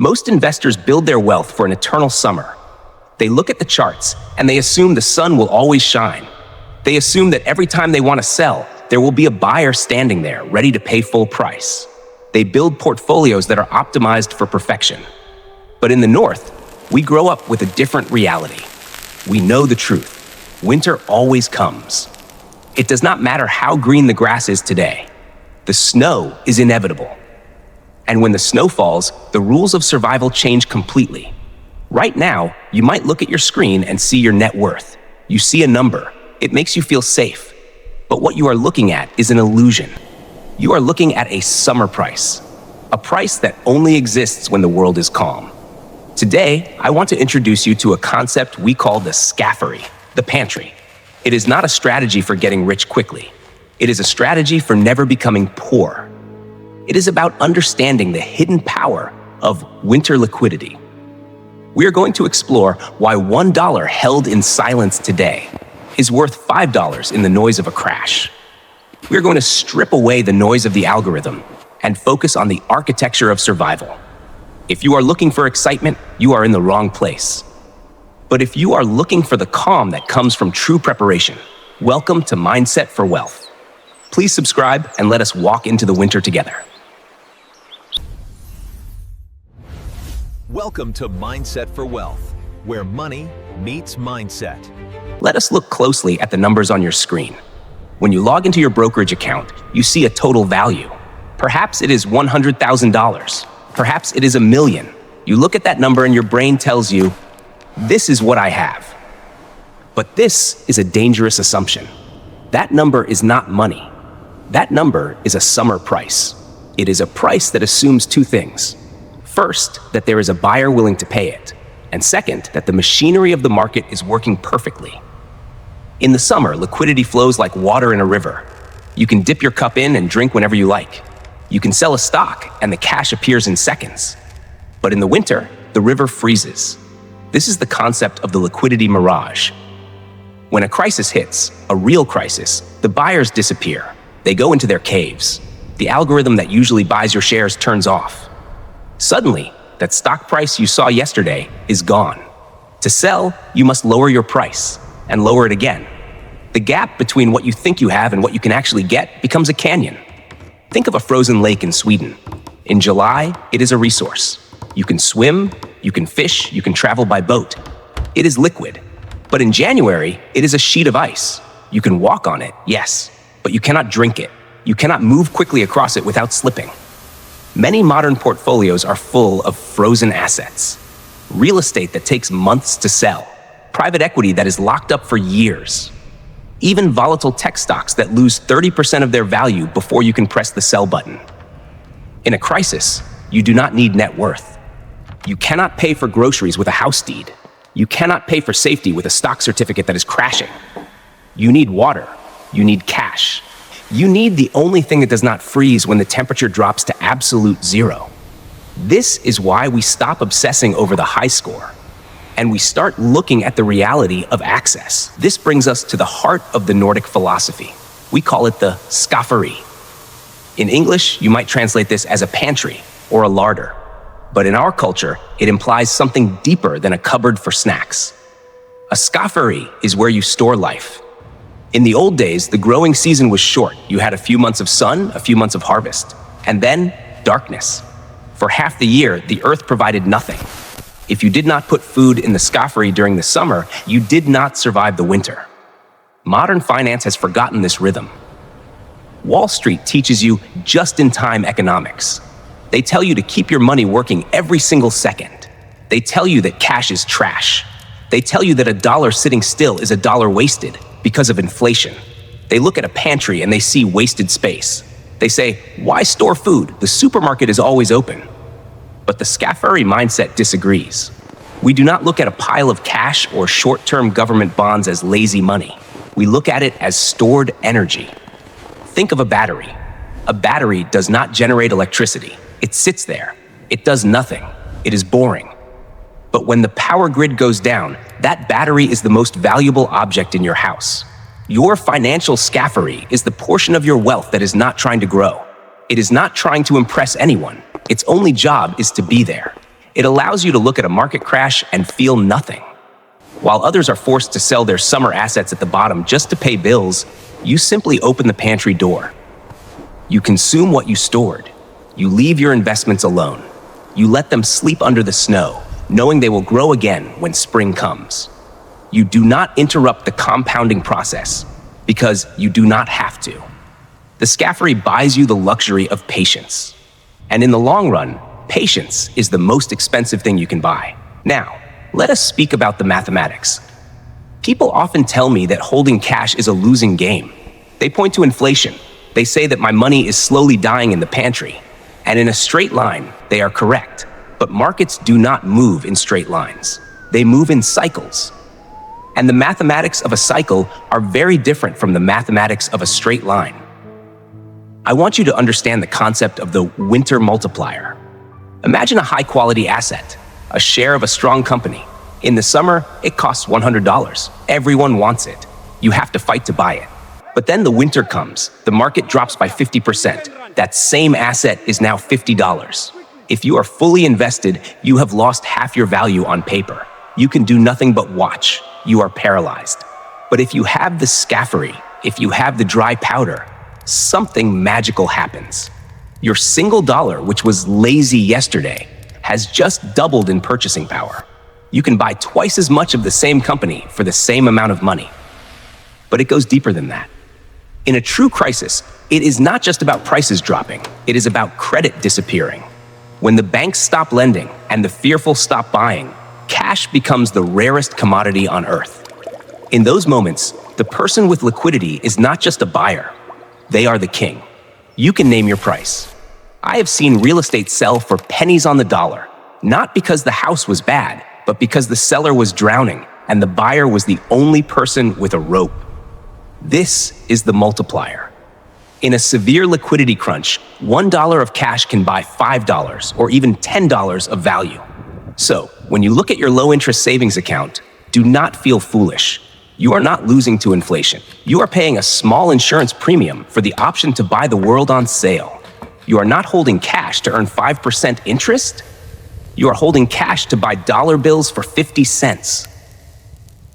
Most investors build their wealth for an eternal summer. They look at the charts and they assume the sun will always shine. They assume that every time they want to sell, there will be a buyer standing there ready to pay full price. They build portfolios that are optimized for perfection. But in the North, we grow up with a different reality. We know the truth. Winter always comes. It does not matter how green the grass is today. The snow is inevitable. And when the snow falls, the rules of survival change completely. Right now, you might look at your screen and see your net worth. You see a number. It makes you feel safe. But what you are looking at is an illusion. You are looking at a summer price, a price that only exists when the world is calm. Today, I want to introduce you to a concept we call the Skafferi, the Pantry. It is not a strategy for getting rich quickly. It is a strategy for never becoming poor. It is about understanding the hidden power of winter liquidity. We are going to explore why $1 held in silence today is worth $5 in the noise of a crash. We are going to strip away the noise of the algorithm and focus on the architecture of survival. If you are looking for excitement, you are in the wrong place. But if you are looking for the calm that comes from true preparation, welcome to Mindset for Wealth. Please subscribe and let us walk into the winter together. Welcome to Mindset for Wealth, where money meets mindset. Let us look closely at the numbers on your screen. When you log into your brokerage account, you see a total value. Perhaps it is $100,000. Perhaps it is $1 million. You look at that number and your brain tells you, this is what I have. But this is a dangerous assumption. That number is not money. That number is a summer price. It is a price that assumes two things. First, that there is a buyer willing to pay it. And second, that the machinery of the market is working perfectly. In the summer, liquidity flows like water in a river. You can dip your cup in and drink whenever you like. You can sell a stock and the cash appears in seconds. But in the winter, the river freezes. This is the concept of the liquidity mirage. When a crisis hits, a real crisis, the buyers disappear. They go into their caves. The algorithm that usually buys your shares turns off. Suddenly, that stock price you saw yesterday is gone. To sell, you must lower your price and lower it again. The gap between what you think you have and what you can actually get becomes a canyon. Think of a frozen lake in Sweden. In July, it is a resource. You can swim, you can fish, you can travel by boat. It is liquid. But in January, it is a sheet of ice. You can walk on it, yes, but you cannot drink it. You cannot move quickly across it without slipping. Many modern portfolios are full of frozen assets. Real estate that takes months to sell. Private equity that is locked up for years. Even volatile tech stocks that lose 30% of their value before you can press the sell button. In a crisis, you do not need net worth. You cannot pay for groceries with a house deed. You cannot pay for safety with a stock certificate that is crashing. You need water. You need cash. You need the only thing that does not freeze when the temperature drops to absolute zero. This is why we stop obsessing over the high score and we start looking at the reality of access. This brings us to the heart of the Nordic philosophy. We call it the Skafferi. In English, you might translate this as a pantry or a larder. But in our culture, it implies something deeper than a cupboard for snacks. A Skafferi is where you store life. In the old days, the growing season was short. You had a few months of sun, a few months of harvest, and then darkness. For half the year, the earth provided nothing. If you did not put food in the Skafferi during the summer, you did not survive the winter. Modern finance has forgotten this rhythm. Wall Street teaches you just-in-time economics. They tell you to keep your money working every single second. They tell you that cash is trash. They tell you that $1 sitting still is $1 wasted because of inflation. They look at a pantry and they see wasted space. They say, why store food? The supermarket is always open. But the Skafferi mindset disagrees. We do not look at a pile of cash or short-term government bonds as lazy money. We look at it as stored energy. Think of a battery. A battery does not generate electricity. It sits there. It does nothing. It is boring. But when the power grid goes down, that battery is the most valuable object in your house. Your financial Skafferi is the portion of your wealth that is not trying to grow. It is not trying to impress anyone. Its only job is to be there. It allows you to look at a market crash and feel nothing. While others are forced to sell their summer assets at the bottom just to pay bills, you simply open the pantry door. You consume what you stored. You leave your investments alone. You let them sleep under the snow, knowing they will grow again when spring comes. You do not interrupt the compounding process because you do not have to. The Skafferi buys you the luxury of patience. And in the long run, patience is the most expensive thing you can buy. Now, let us speak about the mathematics. People often tell me that holding cash is a losing game. They point to inflation. They say that my money is slowly dying in the pantry. And in a straight line, they are correct. But markets do not move in straight lines. They move in cycles. And the mathematics of a cycle are very different from the mathematics of a straight line. I want you to understand the concept of the winter multiplier. Imagine a high-quality asset, a share of a strong company. In the summer, it costs $100. Everyone wants it. You have to fight to buy it. But then the winter comes. The market drops by 50%. That same asset is now $50. If you are fully invested, you have lost half your value on paper. You can do nothing but watch. You are paralyzed. But if you have the Skafferi, if you have the dry powder, something magical happens. Your single dollar, which was lazy yesterday, has just doubled in purchasing power. You can buy twice as much of the same company for the same amount of money. But it goes deeper than that. In a true crisis, it is not just about prices dropping. It is about credit disappearing. When the banks stop lending and the fearful stop buying, cash becomes the rarest commodity on earth. In those moments, the person with liquidity is not just a buyer. They are the king. You can name your price. I have seen real estate sell for pennies on the dollar, not because the house was bad, but because the seller was drowning and the buyer was the only person with a rope. This is the multiplier. In a severe liquidity crunch, $1 of cash can buy $5 or even $10 of value. So, when you look at your low-interest savings account, do not feel foolish. You are not losing to inflation. You are paying a small insurance premium for the option to buy the world on sale. You are not holding cash to earn 5% interest. You are holding cash to buy dollar bills for 50 cents.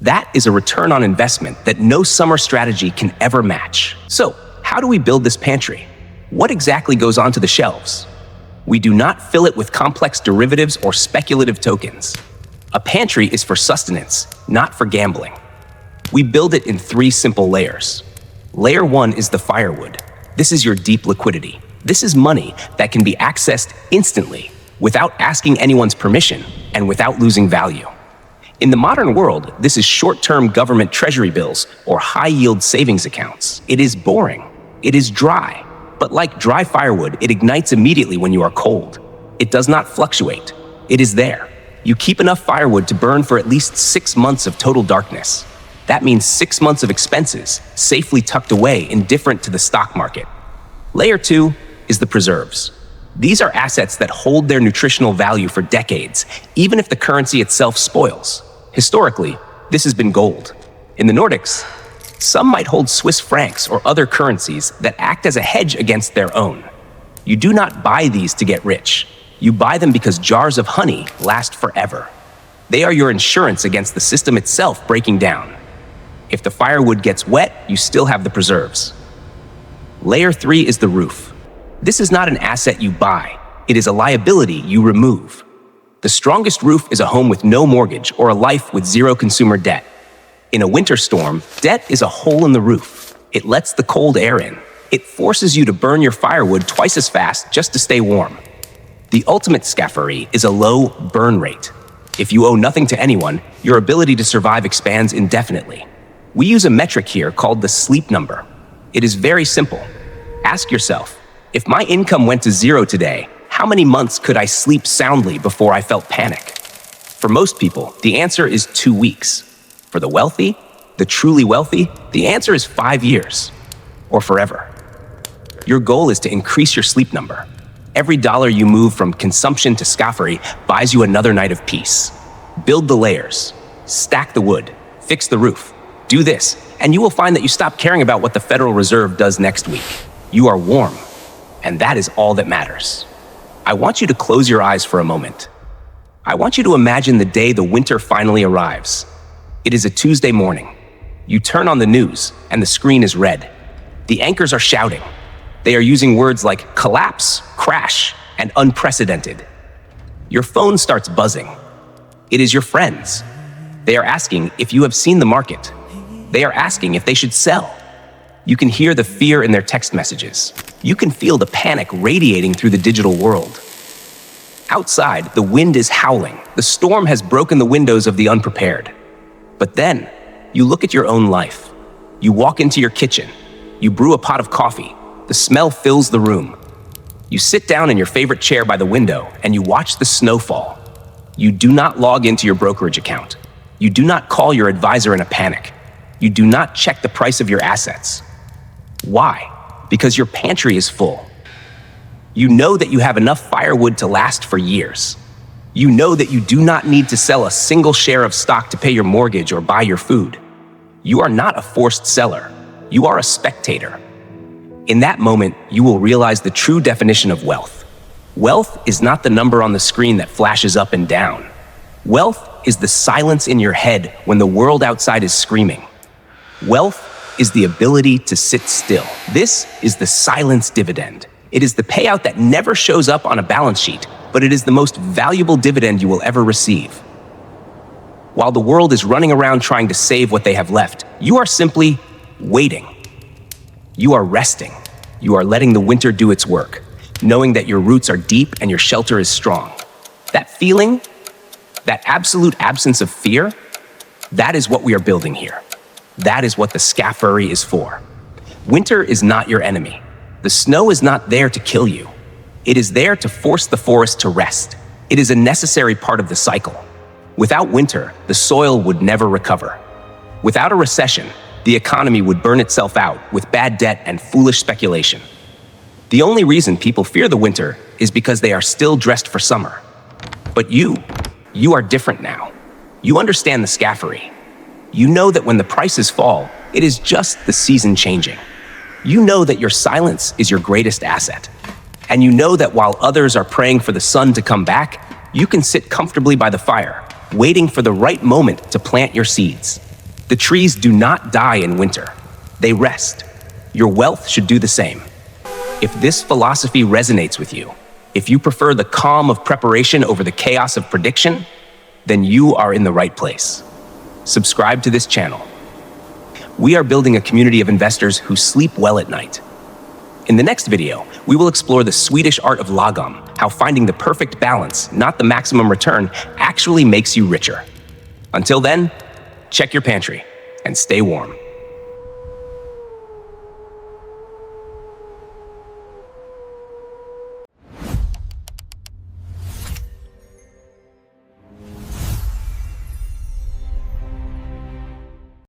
That is a return on investment that no summer strategy can ever match. So, how do we build this pantry? What exactly goes onto the shelves? We do not fill it with complex derivatives or speculative tokens. A pantry is for sustenance, not for gambling. We build it in 3 simple layers. Layer 1 is the firewood. This is your deep liquidity. This is money that can be accessed instantly, without asking anyone's permission and without losing value. In the modern world, this is short-term government treasury bills or high-yield savings accounts. It is boring. It is dry. But like dry firewood, it ignites immediately when you are cold. It does not fluctuate. It is there. You keep enough firewood to burn for at least 6 months of total darkness. That means 6 months of expenses, safely tucked away, indifferent to the stock market. Layer 2 is the preserves. These are assets that hold their nutritional value for decades, even if the currency itself spoils. Historically, this has been gold. In the Nordics, some might hold Swiss francs or other currencies that act as a hedge against their own. You do not buy these to get rich. You buy them because jars of honey last forever. They are your insurance against the system itself breaking down. If the firewood gets wet, you still have the preserves. Layer 3 is the roof. This is not an asset you buy. It is a liability you remove. The strongest roof is a home with no mortgage or a life with zero consumer debt. In a winter storm, debt is a hole in the roof. It lets the cold air in. It forces you to burn your firewood twice as fast just to stay warm. The ultimate Skafferi is a low burn rate. If you owe nothing to anyone, your ability to survive expands indefinitely. We use a metric here called the sleep number. It is very simple. Ask yourself, if my income went to 0 today, how many months could I sleep soundly before I felt panic? For most people, the answer is 2 weeks. For the wealthy, the truly wealthy, the answer is 5 years, or forever. Your goal is to increase your sleep number. Every dollar you move from consumption to Skafferi buys you another night of peace. Build the layers, stack the wood, fix the roof. Do this, and you will find that you stop caring about what the Federal Reserve does next week. You are warm, and that is all that matters. I want you to close your eyes for a moment. I want you to imagine the day the winter finally arrives. It is a Tuesday morning. You turn on the news, and the screen is red. The anchors are shouting. They are using words like collapse, crash, and unprecedented. Your phone starts buzzing. It is your friends. They are asking if you have seen the market. They are asking if they should sell. You can hear the fear in their text messages. You can feel the panic radiating through the digital world. Outside, the wind is howling. The storm has broken the windows of the unprepared. But then, you look at your own life. You walk into your kitchen. You brew a pot of coffee. The smell fills the room. You sit down in your favorite chair by the window and you watch the snow fall. You do not log into your brokerage account. You do not call your advisor in a panic. You do not check the price of your assets. Why? Because your pantry is full. You know that you have enough firewood to last for years. You know that you do not need to sell a single share of stock to pay your mortgage or buy your food. You are not a forced seller. You are a spectator. In that moment, you will realize the true definition of wealth. Wealth is not the number on the screen that flashes up and down. Wealth is the silence in your head when the world outside is screaming. Wealth is the ability to sit still. This is the silence dividend. It is the payout that never shows up on a balance sheet, but it is the most valuable dividend you will ever receive. While the world is running around trying to save what they have left, you are simply waiting. You are resting. You are letting the winter do its work, knowing that your roots are deep and your shelter is strong. That feeling, that absolute absence of fear, that is what we are building here. That is what the Skafferi is for. Winter is not your enemy. The snow is not there to kill you. It is there to force the forest to rest. It is a necessary part of the cycle. Without winter, the soil would never recover. Without a recession, the economy would burn itself out with bad debt and foolish speculation. The only reason people fear the winter is because they are still dressed for summer. But you are different now. You understand the Skafferi. You know that when the prices fall, it is just the season changing. You know that your silence is your greatest asset. And you know that while others are praying for the sun to come back, you can sit comfortably by the fire, waiting for the right moment to plant your seeds. The trees do not die in winter. They rest. Your wealth should do the same. If this philosophy resonates with you, if you prefer the calm of preparation over the chaos of prediction, then you are in the right place. Subscribe to this channel. We are building a community of investors who sleep well at night. In the next video, we will explore the Swedish art of lagom, how finding the perfect balance, not the maximum return, actually makes you richer. Until then, check your pantry and stay warm.